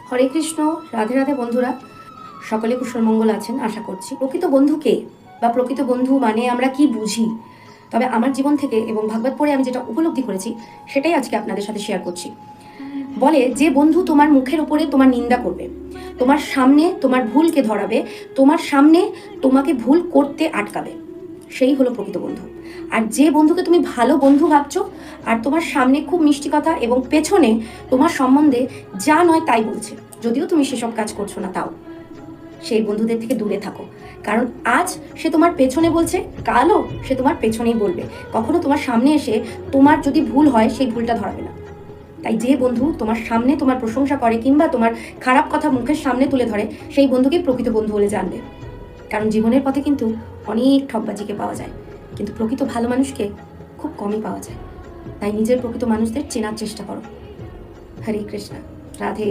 হরে কৃষ্ণ। রাধে রাধে বন্ধুরা, সকলে কুশলমঙ্গল আছেন আশা করছি। প্রকৃত বন্ধু কে বা প্রকৃত বন্ধু মানে আমরা কি বুঝি? তবে আমার জীবন থেকে এবং ভাগবত পড়ে আমি যেটা উপলব্ধি করেছি সেটাই আজকে আপনাদের সাথে শেয়ার করছি। বলে যে বন্ধু তোমার মুখের উপরে তোমার নিন্দা করবে, তোমার সামনে তোমার ভুলকে ধরাবে, তোমার সামনে তোমাকে ভুল করতে আটকাবে, সেই হলো প্রকৃত বন্ধু। আর যে বন্ধুকে তুমি ভালো বন্ধু ভাবছো আর তোমার সামনে খুব মিষ্টি কথা এবং পেছনে তোমার সম্বন্ধে যা নয় তাই বলছে, যদিও তুমি সেসব কাজ করছো না, তাও সেই বন্ধুদের থেকে দূরে থাকো। কারণ আজ সে তোমার পেছনে বলছে, কালও সে তোমার পেছনেই বলবে, কখনো তোমার সামনে এসে তোমার যদি ভুল হয় সেই ভুলটা ধরাবে না। তাই যে বন্ধু তোমার সামনে তোমার প্রশংসা করে কিংবা তোমার খারাপ কথা মুখের সামনে তুলে ধরে, সেই বন্ধুকে প্রকৃত বন্ধু বলে জানবে। কারণ জীবনের পথে কিন্তু অনেক ঠকবাজিকে পাওয়া যায়, কিন্তু প্রকৃত ভালো মানুষকে খুব কমই পাওয়া যায়। তাই নিজের প্রকৃত মানুষদের চেনার চেষ্টা করো। হরে কৃষ্ণ। রাধে।